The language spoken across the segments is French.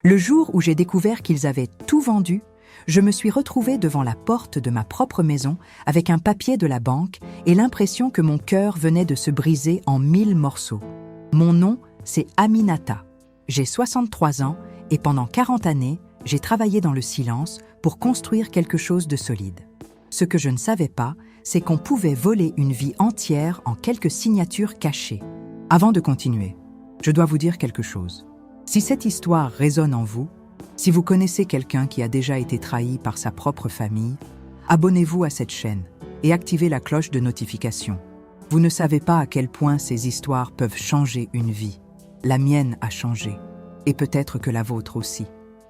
Le jour où j'ai découvert qu'ils avaient tout vendu, je me suis retrouvée devant la porte de ma propre maison avec un papier de la banque et l'impression que mon cœur venait de se briser en 1000 morceaux. Mon nom, c'est Aminata. J'ai 63 ans et pendant 40 années, j'ai travaillé dans le silence pour construire quelque chose de solide. Ce que je ne savais pas, c'est qu'on pouvait voler une vie entière en quelques signatures cachées. Avant de continuer, je dois vous dire quelque chose. Si cette histoire résonne en vous, si vous connaissez quelqu'un qui a déjà été trahi par sa propre famille, abonnez-vous à cette chaîne et activez la cloche de notification. Vous ne savez pas à quel point ces histoires peuvent changer une vie. La mienne a changé, et peut-être que la vôtre aussi.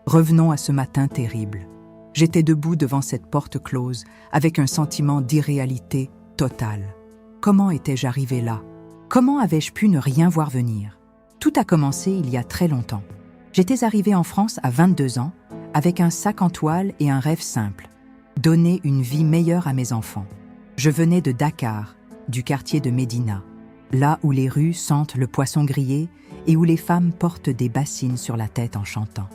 Revenons à ce matin terrible. J'étais debout devant cette porte close, avec un sentiment d'irréalité totale. Comment étais-je arrivé là? Comment avais-je pu ne rien voir venir? Tout a commencé il y a très longtemps. J'étais arrivée en France à 22 ans, avec un sac en toile et un rêve simple. Donner une vie meilleure à mes enfants. Je venais de Dakar, du quartier de Médina, là où les rues sentent le poisson grillé et où les femmes portent des bassines sur la tête en chantant.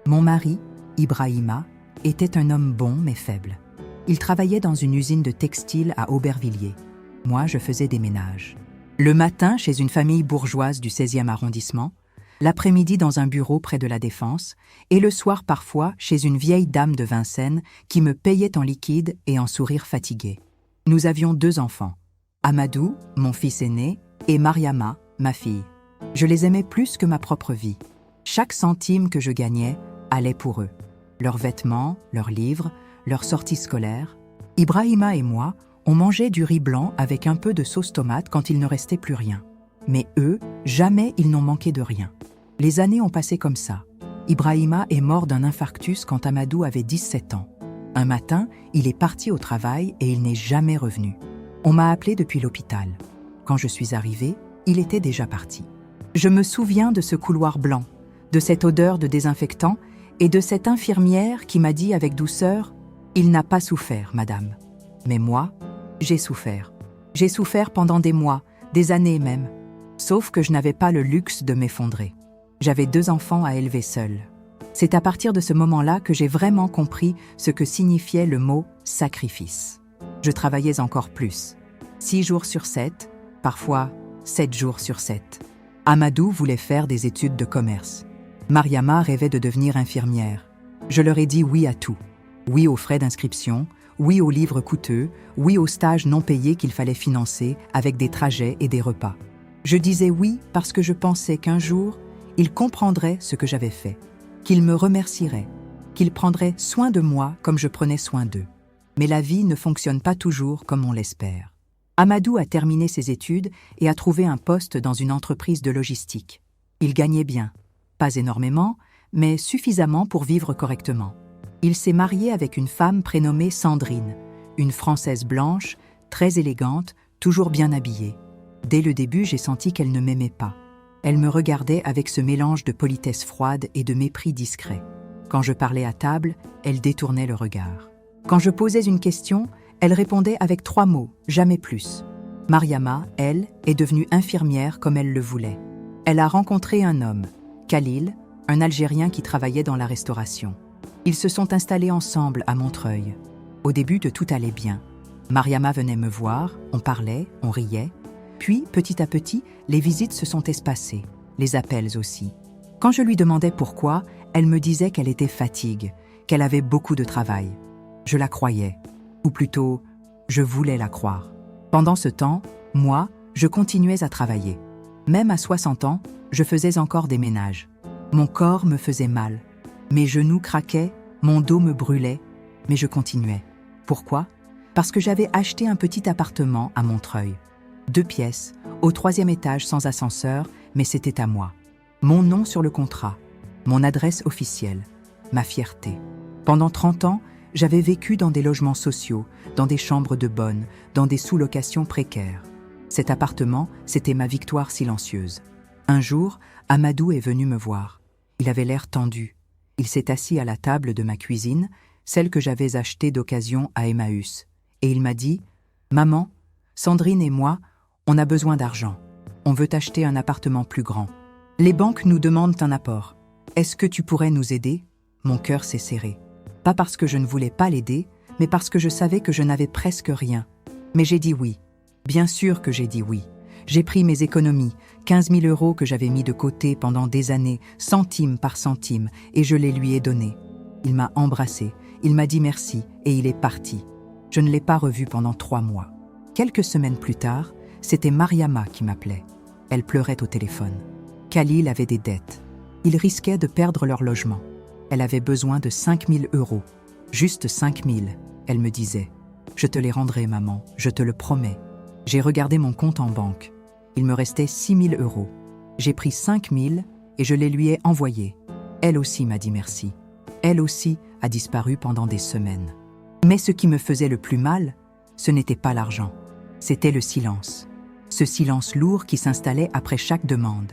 Mon mari, Ibrahima, était un homme bon mais faible. Il travaillait dans une usine de textile à Aubervilliers. Moi, je faisais des ménages. Le matin, chez une famille bourgeoise du 16e arrondissement, l'après-midi dans un bureau près de la Défense, et le soir parfois chez une vieille dame de Vincennes qui me payait en liquide et en sourire fatigué. Nous avions 2 enfants, Amadou, mon fils aîné, et Mariama, ma fille. Je les aimais plus que ma propre vie. Chaque centime que je gagnais allait pour eux. Leurs vêtements, leurs livres, leurs sorties scolaires. Ibrahima et moi, on mangeait du riz blanc avec un peu de sauce tomate quand il ne restait plus rien. Mais eux, jamais ils n'ont manqué de rien. Les années ont passé comme ça. Ibrahima est mort d'un infarctus quand Amadou avait 17 ans. Un matin, il est parti au travail et il n'est jamais revenu. On m'a appelé depuis l'hôpital. Quand je suis arrivée, il était déjà parti. Je me souviens de ce couloir blanc, de cette odeur de désinfectant et de cette infirmière qui m'a dit avec douceur « Il n'a pas souffert, madame. » Mais moi, j'ai souffert. J'ai souffert pendant des mois, des années même. Sauf que je n'avais pas le luxe de m'effondrer. J'avais 2 enfants à élever seule. C'est à partir de ce moment-là que j'ai vraiment compris ce que signifiait le mot « sacrifice ». Je travaillais encore plus. 6 jours sur 7, parfois 7 jours sur 7. Amadou voulait faire des études de commerce. Mariama rêvait de devenir infirmière. Je leur ai dit oui à tout. Oui aux frais d'inscription, oui aux livres coûteux, oui aux stages non payés qu'il fallait financer avec des trajets et des repas. Je disais oui parce que je pensais qu'un jour, ils comprendraient ce que j'avais fait, qu'ils me remercieraient, qu'ils prendraient soin de moi comme je prenais soin d'eux. Mais la vie ne fonctionne pas toujours comme on l'espère. Amadou a terminé ses études et a trouvé un poste dans une entreprise de logistique. Il gagnait bien, pas énormément, mais suffisamment pour vivre correctement. Il s'est marié avec une femme prénommée Sandrine, une Française blanche, très élégante, toujours bien habillée. Dès le début, j'ai senti qu'elle ne m'aimait pas. Elle me regardait avec ce mélange de politesse froide et de mépris discret. Quand je parlais à table, elle détournait le regard. Quand je posais une question, elle répondait avec 3 mots, jamais plus. Mariama, elle, est devenue infirmière comme elle le voulait. Elle a rencontré un homme, Khalil, un Algérien qui travaillait dans la restauration. Ils se sont installés ensemble à Montreuil. Au début, tout allait bien. Mariama venait me voir, on parlait, on riait. Puis, petit à petit, les visites se sont espacées, les appels aussi. Quand je lui demandais pourquoi, elle me disait qu'elle était fatiguée, qu'elle avait beaucoup de travail. Je la croyais, ou plutôt, je voulais la croire. Pendant ce temps, moi, je continuais à travailler. Même à 60 ans, je faisais encore des ménages. Mon corps me faisait mal. Mes genoux craquaient, mon dos me brûlait, mais je continuais. Pourquoi? Parce que j'avais acheté un petit appartement à Montreuil. 2 pièces, au 3e étage sans ascenseur, mais c'était à moi. Mon nom sur le contrat, mon adresse officielle, ma fierté. Pendant 30 ans, j'avais vécu dans des logements sociaux, dans des chambres de bonne, dans des sous-locations précaires. Cet appartement, c'était ma victoire silencieuse. Un jour, Amadou est venu me voir. Il avait l'air tendu. Il s'est assis à la table de ma cuisine, celle que j'avais achetée d'occasion à Emmaüs, et il m'a dit « Maman, Sandrine et moi, on a besoin d'argent. On veut acheter un appartement plus grand. Les banques nous demandent un apport. Est-ce que tu pourrais nous aider ? Mon cœur s'est serré. Pas parce que je ne voulais pas l'aider, mais parce que je savais que je n'avais presque rien. Mais j'ai dit oui. Bien sûr que j'ai dit oui. J'ai pris mes économies, 15 000 € que j'avais mis de côté pendant des années, centime par centime, et je les lui ai donnés. Il m'a embrassé, il m'a dit merci, et il est parti. Je ne l'ai pas revu pendant 3 mois. Quelques semaines plus tard, c'était Mariama qui m'appelait. Elle pleurait au téléphone. Khalil avait des dettes. Ils risquaient de perdre leur logement. Elle avait besoin de 5 000 €. Juste 5 000, elle me disait. Je te les rendrai, maman, je te le promets. J'ai regardé mon compte en banque. Il me restait 6 000 €. J'ai pris 5 000 et je les lui ai envoyés. Elle aussi m'a dit merci. Elle aussi a disparu pendant des semaines. Mais ce qui me faisait le plus mal, ce n'était pas l'argent. C'était le silence. Ce silence lourd qui s'installait après chaque demande.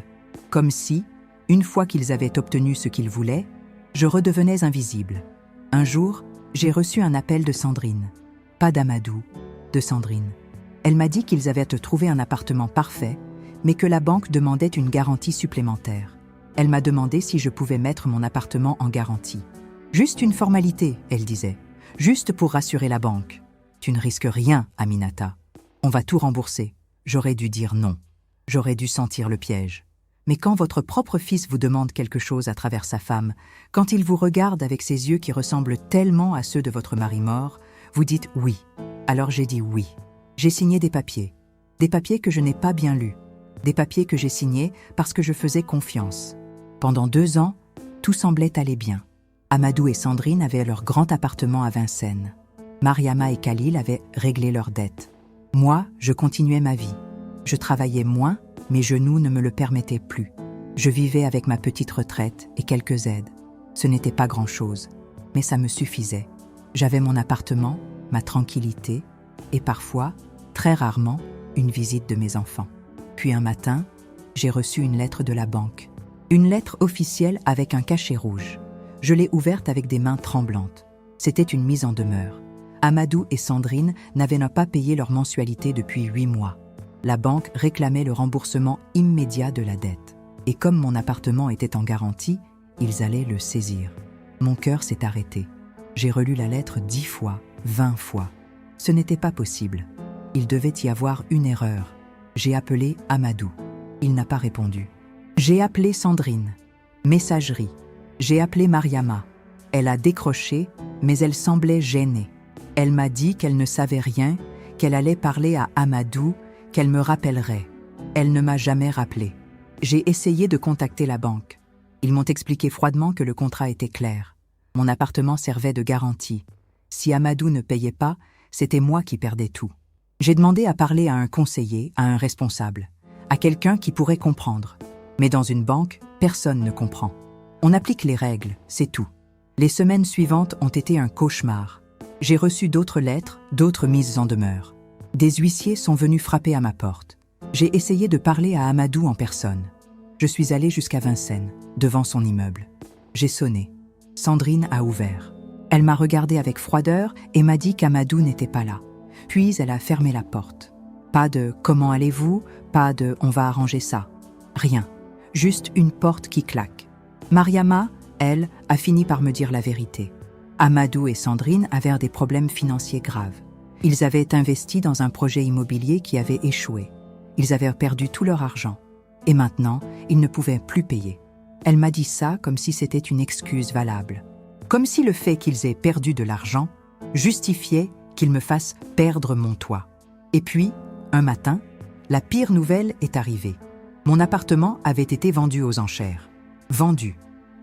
Comme si, une fois qu'ils avaient obtenu ce qu'ils voulaient, je redevenais invisible. Un jour, j'ai reçu un appel de Sandrine. Pas d'Amadou, de Sandrine. Elle m'a dit qu'ils avaient trouvé un appartement parfait, mais que la banque demandait une garantie supplémentaire. Elle m'a demandé si je pouvais mettre mon appartement en garantie. Juste une formalité, elle disait. Juste pour rassurer la banque. Tu ne risques rien, Aminata. On va tout rembourser. J'aurais dû dire non. J'aurais dû sentir le piège. Mais quand votre propre fils vous demande quelque chose à travers sa femme, quand il vous regarde avec ses yeux qui ressemblent tellement à ceux de votre mari mort, vous dites oui. Alors j'ai dit oui. J'ai signé des papiers que je n'ai pas bien lus, des papiers que j'ai signés parce que je faisais confiance. Pendant 2 ans, tout semblait aller bien. Amadou et Sandrine avaient leur grand appartement à Vincennes. Mariama et Khalil avaient réglé leurs dettes. Moi, je continuais ma vie. Je travaillais moins, mes genoux ne me le permettaient plus. Je vivais avec ma petite retraite et quelques aides. Ce n'était pas grand-chose, mais ça me suffisait. J'avais mon appartement, ma tranquillité, et parfois, très rarement, une visite de mes enfants. Puis un matin, j'ai reçu une lettre de la banque. Une lettre officielle avec un cachet rouge. Je l'ai ouverte avec des mains tremblantes. C'était une mise en demeure. Amadou et Sandrine n'avaient pas payé leur mensualité depuis 8 mois. La banque réclamait le remboursement immédiat de la dette. Et comme mon appartement était en garantie, ils allaient le saisir. Mon cœur s'est arrêté. J'ai relu la lettre 10 fois, 20 fois. Ce n'était pas possible. Il devait y avoir une erreur. J'ai appelé Amadou. Il n'a pas répondu. J'ai appelé Sandrine. Messagerie. J'ai appelé Mariama. Elle a décroché, mais elle semblait gênée. Elle m'a dit qu'elle ne savait rien, qu'elle allait parler à Amadou, qu'elle me rappellerait. Elle ne m'a jamais rappelé. J'ai essayé de contacter la banque. Ils m'ont expliqué froidement que le contrat était clair. Mon appartement servait de garantie. Si Amadou ne payait pas, c'était moi qui perdais tout. J'ai demandé à parler à un conseiller, à un responsable, à quelqu'un qui pourrait comprendre. Mais dans une banque, personne ne comprend. On applique les règles, c'est tout. Les semaines suivantes ont été un cauchemar. J'ai reçu d'autres lettres, d'autres mises en demeure. Des huissiers sont venus frapper à ma porte. J'ai essayé de parler à Amadou en personne. Je suis allée jusqu'à Vincennes, devant son immeuble. J'ai sonné. Sandrine a ouvert. Elle m'a regardée avec froideur et m'a dit qu'Amadou n'était pas là. Puis elle a fermé la porte. Pas de « comment allez-vous ?» Pas de « on va arranger ça ». Rien. Juste une porte qui claque. Mariama, elle, a fini par me dire la vérité. Amadou et Sandrine avaient des problèmes financiers graves. Ils avaient investi dans un projet immobilier qui avait échoué. Ils avaient perdu tout leur argent. Et maintenant, ils ne pouvaient plus payer. Elle m'a dit ça comme si c'était une excuse valable. Comme si le fait qu'ils aient perdu de l'argent justifiait qu'ils me fassent perdre mon toit. Et puis, un matin, la pire nouvelle est arrivée. Mon appartement avait été vendu aux enchères. Vendu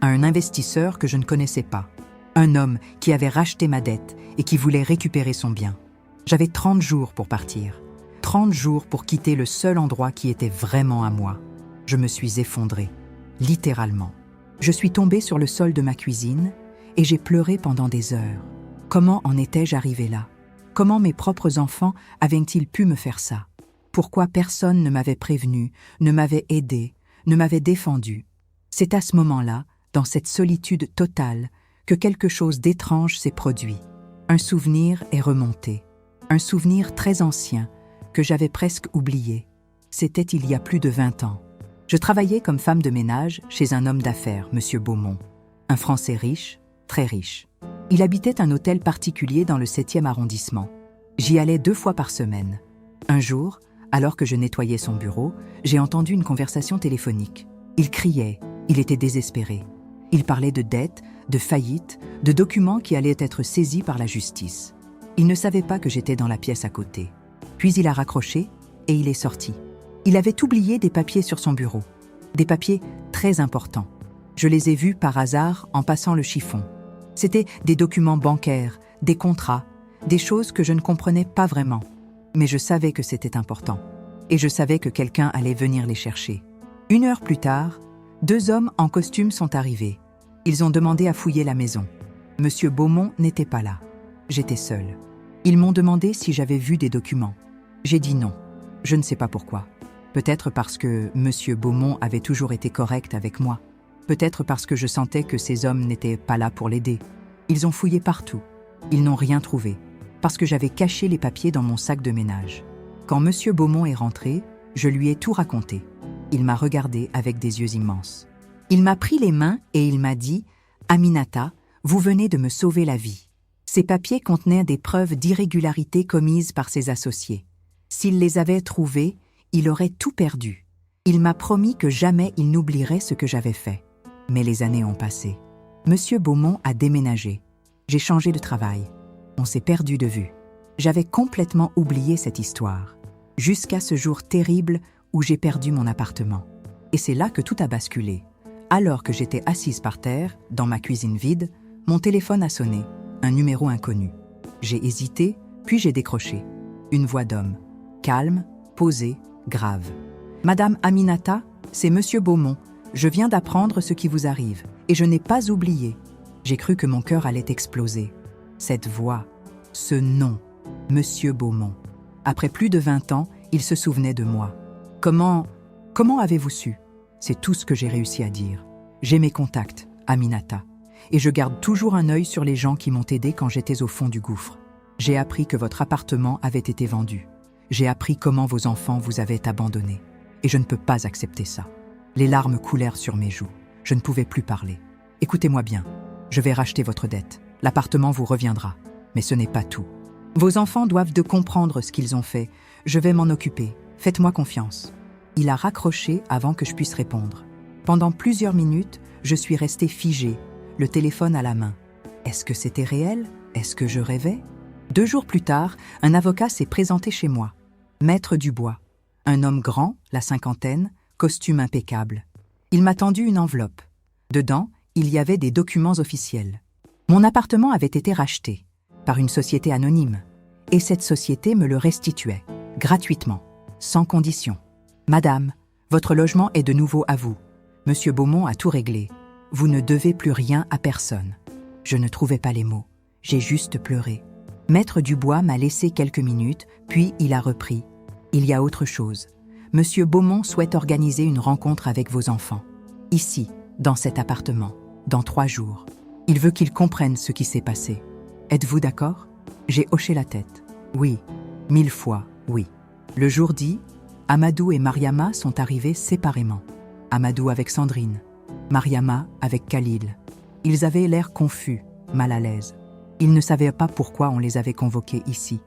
à un investisseur que je ne connaissais pas. Un homme qui avait racheté ma dette et qui voulait récupérer son bien. J'avais 30 jours pour partir. 30 jours pour quitter le seul endroit qui était vraiment à moi. Je me suis effondrée, littéralement. Je suis tombée sur le sol de ma cuisine et j'ai pleuré pendant des heures. Comment en étais-je arrivée là? Comment mes propres enfants avaient-ils pu me faire ça? Pourquoi personne ne m'avait prévenu, ne m'avait aidé, ne m'avait défendu? C'est à ce moment-là, dans cette solitude totale, que quelque chose d'étrange s'est produit. Un souvenir est remonté. Un souvenir très ancien, que j'avais presque oublié. C'était il y a plus de 20 ans. Je travaillais comme femme de ménage chez un homme d'affaires, M. Beaumont, un Français riche, très riche. Il habitait un hôtel particulier dans le 7e arrondissement. J'y allais 2 fois par semaine. Un jour, alors que je nettoyais son bureau, j'ai entendu une conversation téléphonique. Il criait, il était désespéré. Il parlait de dettes, de faillites, de documents qui allaient être saisis par la justice. Il ne savait pas que j'étais dans la pièce à côté. Puis il a raccroché et il est sorti. Il avait oublié des papiers sur son bureau. Des papiers très importants. Je les ai vus par hasard en passant le chiffon. C'étaient des documents bancaires, des contrats, des choses que je ne comprenais pas vraiment. Mais je savais que c'était important. Et je savais que quelqu'un allait venir les chercher. 1 heure plus tard, 2 hommes en costume sont arrivés. Ils ont demandé à fouiller la maison. Monsieur Beaumont n'était pas là. J'étais seule. Ils m'ont demandé si j'avais vu des documents. J'ai dit non. Je ne sais pas pourquoi. Peut-être parce que Monsieur Beaumont avait toujours été correct avec moi. Peut-être parce que je sentais que ces hommes n'étaient pas là pour l'aider. Ils ont fouillé partout. Ils n'ont rien trouvé. Parce que j'avais caché les papiers dans mon sac de ménage. Quand Monsieur Beaumont est rentré, je lui ai tout raconté. Il m'a regardé avec des yeux immenses. Il m'a pris les mains et il m'a dit « Aminata, vous venez de me sauver la vie. » Ces papiers contenaient des preuves d'irrégularité commises par ses associés. S'il les avait trouvés, il aurait tout perdu. Il m'a promis que jamais il n'oublierait ce que j'avais fait. Mais les années ont passé. Monsieur Beaumont a déménagé. J'ai changé de travail. On s'est perdu de vue. J'avais complètement oublié cette histoire. Jusqu'à ce jour terrible où j'ai perdu mon appartement. Et c'est là que tout a basculé. Alors que j'étais assise par terre, dans ma cuisine vide, mon téléphone a sonné, un numéro inconnu. J'ai hésité, puis j'ai décroché. Une voix d'homme, calme, posée, grave. « Madame Aminata, c'est Monsieur Beaumont. Je viens d'apprendre ce qui vous arrive, et je n'ai pas oublié. » J'ai cru que mon cœur allait exploser. Cette voix, ce nom, Monsieur Beaumont. Après plus de 20 ans, il se souvenait de moi. Comment avez-vous su ? C'est tout ce que j'ai réussi à dire. J'ai mes contacts, Aminata, et je garde toujours un œil sur les gens qui m'ont aidé quand j'étais au fond du gouffre. J'ai appris que votre appartement avait été vendu. J'ai appris comment vos enfants vous avaient abandonné. Et je ne peux pas accepter ça. Les larmes coulèrent sur mes joues. Je ne pouvais plus parler. Écoutez-moi bien. Je vais racheter votre dette. L'appartement vous reviendra. Mais ce n'est pas tout. Vos enfants doivent de comprendre ce qu'ils ont fait. Je vais m'en occuper. Faites-moi confiance. Il a raccroché avant que je puisse répondre. Pendant plusieurs minutes, je suis restée figée, le téléphone à la main. Est-ce que c'était réel ? Est-ce que je rêvais ? 2 jours plus tard, un avocat s'est présenté chez moi. Maître Dubois. Un homme grand, la cinquantaine, costume impeccable. Il m'a tendu une enveloppe. Dedans, il y avait des documents officiels. Mon appartement avait été racheté par une société anonyme. Et cette société me le restituait, gratuitement, sans condition. Madame, votre logement est de nouveau à vous. Monsieur Beaumont a tout réglé. Vous ne devez plus rien à personne. Je ne trouvais pas les mots. J'ai juste pleuré. Maître Dubois m'a laissé quelques minutes, puis il a repris. Il y a autre chose. Monsieur Beaumont souhaite organiser une rencontre avec vos enfants. Ici, dans cet appartement, dans 3 jours. Il veut qu'ils comprennent ce qui s'est passé. Êtes-vous d'accord ? J'ai hoché la tête. Oui, 1000 fois, oui. Le jour dit, Amadou et Mariama sont arrivés séparément. Amadou avec Sandrine, Mariama avec Khalil. Ils avaient l'air confus, mal à l'aise. Ils ne savaient pas pourquoi on les avait convoqués ici.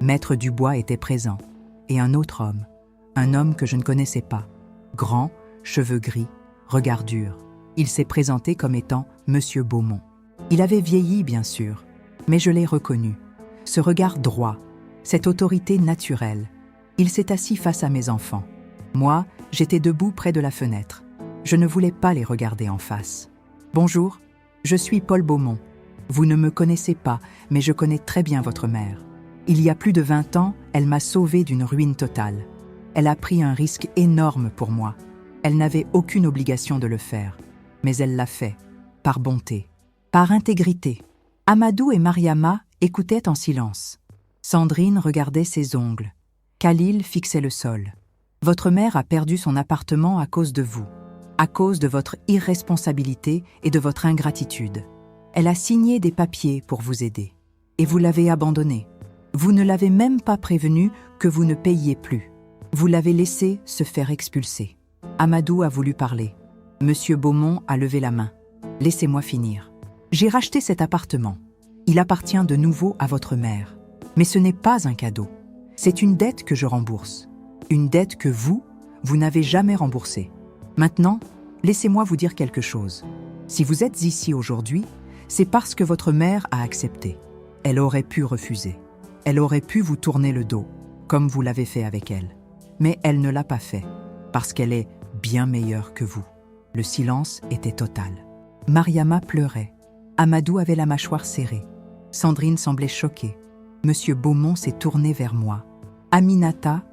Maître Dubois était présent. Et un autre homme, un homme que je ne connaissais pas. Grand, cheveux gris, regard dur. Il s'est présenté comme étant Monsieur Beaumont. Il avait vieilli, bien sûr, mais je l'ai reconnu. Ce regard droit, cette autorité naturelle. Il s'est assis face à mes enfants. Moi, j'étais debout près de la fenêtre. Je ne voulais pas les regarder en face. « Bonjour, je suis Paul Beaumont. Vous ne me connaissez pas, mais je connais très bien votre mère. Il y a plus de 20 ans, elle m'a sauvée d'une ruine totale. Elle a pris un risque énorme pour moi. Elle n'avait aucune obligation de le faire. Mais elle l'a fait, par bonté, par intégrité. » Amadou et Mariama écoutaient en silence. Sandrine regardait ses ongles. Khalil fixait le sol. « Votre mère a perdu son appartement à cause de vous, à cause de votre irresponsabilité et de votre ingratitude. Elle a signé des papiers pour vous aider. Et vous l'avez abandonnée. Vous ne l'avez même pas prévenue que vous ne payiez plus. Vous l'avez laissée se faire expulser. » Amadou a voulu parler. Monsieur Beaumont a levé la main. Laissez-moi finir. J'ai racheté cet appartement. Il appartient de nouveau à votre mère. Mais ce n'est pas un cadeau. C'est une dette que je rembourse. Une dette que vous n'avez jamais remboursée. Maintenant, laissez-moi vous dire quelque chose. Si vous êtes ici aujourd'hui, c'est parce que votre mère a accepté. Elle aurait pu refuser. Elle aurait pu vous tourner le dos, comme vous l'avez fait avec elle. Mais elle ne l'a pas fait, parce qu'elle est bien meilleure que vous. Le silence était total. Mariama pleurait. Amadou avait la mâchoire serrée. Sandrine semblait choquée. Monsieur Beaumont s'est tourné vers moi. Aminata,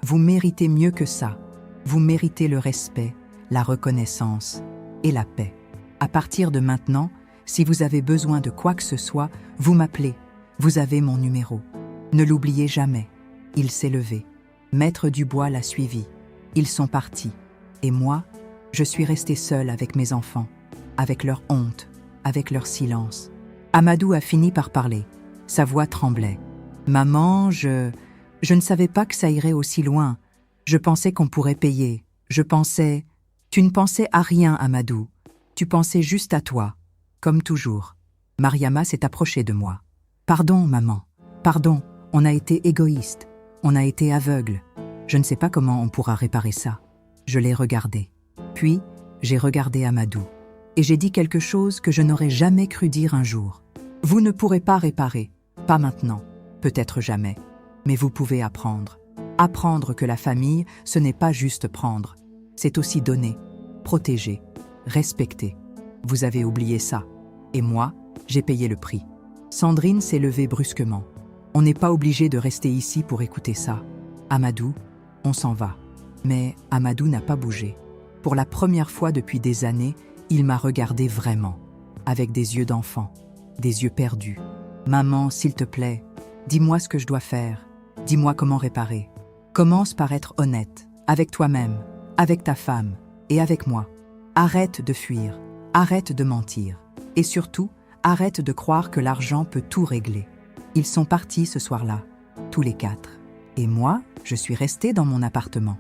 vous méritez mieux que ça. Vous méritez le respect, la reconnaissance et la paix. À partir de maintenant, si vous avez besoin de quoi que ce soit, vous m'appelez. Vous avez mon numéro. Ne l'oubliez jamais. Il s'est levé. Maître Dubois l'a suivi. Ils sont partis. Et moi, je suis restée seule avec mes enfants, avec leur honte, avec leur silence. Amadou a fini par parler. Sa voix tremblait. « Maman, je ne savais pas que ça irait aussi loin. Je pensais qu'on pourrait payer. Je pensais... » « Tu ne pensais à rien, Amadou. Tu pensais juste à toi. Comme toujours. » Mariama s'est approchée de moi. « Pardon, maman. Pardon, on a été égoïste. On a été aveugle. Je ne sais pas comment on pourra réparer ça. » Je l'ai regardé. Puis, j'ai regardé Amadou. Et j'ai dit quelque chose que je n'aurais jamais cru dire un jour. « Vous ne pourrez pas réparer. Pas maintenant. Peut-être jamais. Mais vous pouvez apprendre. Apprendre que la famille, ce n'est pas juste prendre. C'est aussi donner, protéger, respecter. Vous avez oublié ça. Et moi, j'ai payé le prix. » Sandrine s'est levée brusquement. « On n'est pas obligé de rester ici pour écouter ça. Amadou, on s'en va. » Mais Amadou n'a pas bougé. Pour la première fois depuis des années, il m'a regardé vraiment, avec des yeux d'enfant, des yeux perdus. « Maman, s'il te plaît, dis-moi ce que je dois faire. Dis-moi comment réparer. Commence par être honnête, avec toi-même, avec ta femme et avec moi. Arrête de fuir, arrête de mentir. Et surtout, arrête de croire que l'argent peut tout régler. » Ils sont partis ce soir-là, tous les 4. Et moi, je suis restée dans mon appartement.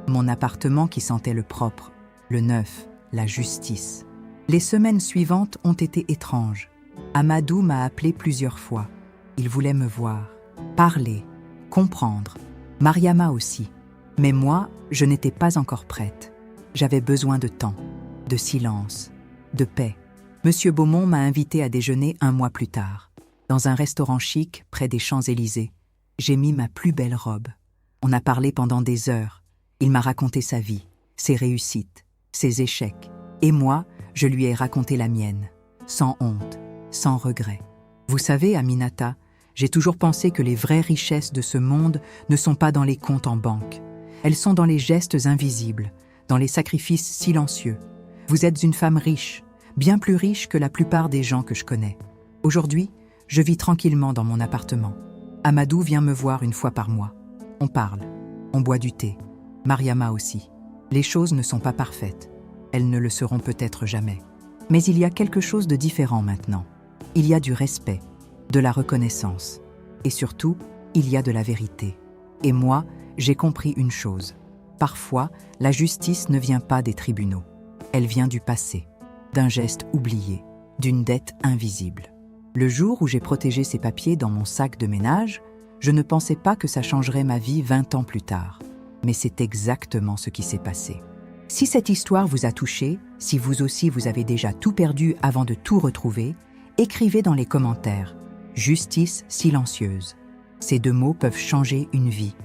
Mon appartement qui sentait le propre, le neuf, la justice. Les semaines suivantes ont été étranges. Amadou m'a appelé plusieurs fois. Il voulait me voir, parler, comprendre. Mariama aussi. Mais moi, je n'étais pas encore prête. J'avais besoin de temps, de silence, de paix. Monsieur Beaumont m'a invité à déjeuner 1 mois plus tard. Dans un restaurant chic près des Champs-Élysées. J'ai mis ma plus belle robe. On a parlé pendant des heures. Il m'a raconté sa vie, ses réussites, ses échecs. Et moi, je lui ai raconté la mienne, sans honte, sans regret. Vous savez, Aminata, j'ai toujours pensé que les vraies richesses de ce monde ne sont pas dans les comptes en banque. Elles sont dans les gestes invisibles, dans les sacrifices silencieux. Vous êtes une femme riche, bien plus riche que la plupart des gens que je connais. Aujourd'hui, je vis tranquillement dans mon appartement. Amadou vient me voir 1 fois par mois. On parle, on boit du thé. Mariama aussi. Les choses ne sont pas parfaites. Elles ne le seront peut-être jamais. Mais il y a quelque chose de différent maintenant. Il y a du respect, de la reconnaissance. Et surtout, il y a de la vérité. Et moi, j'ai compris une chose. Parfois, la justice ne vient pas des tribunaux. Elle vient du passé, d'un geste oublié, d'une dette invisible. Le jour où j'ai protégé ces papiers dans mon sac de ménage, je ne pensais pas que ça changerait ma vie 20 ans plus tard. Mais c'est exactement ce qui s'est passé. Si cette histoire vous a touché, si vous aussi vous avez déjà tout perdu avant de tout retrouver, écrivez dans les commentaires « Justice silencieuse ». Ces 2 mots peuvent changer une vie.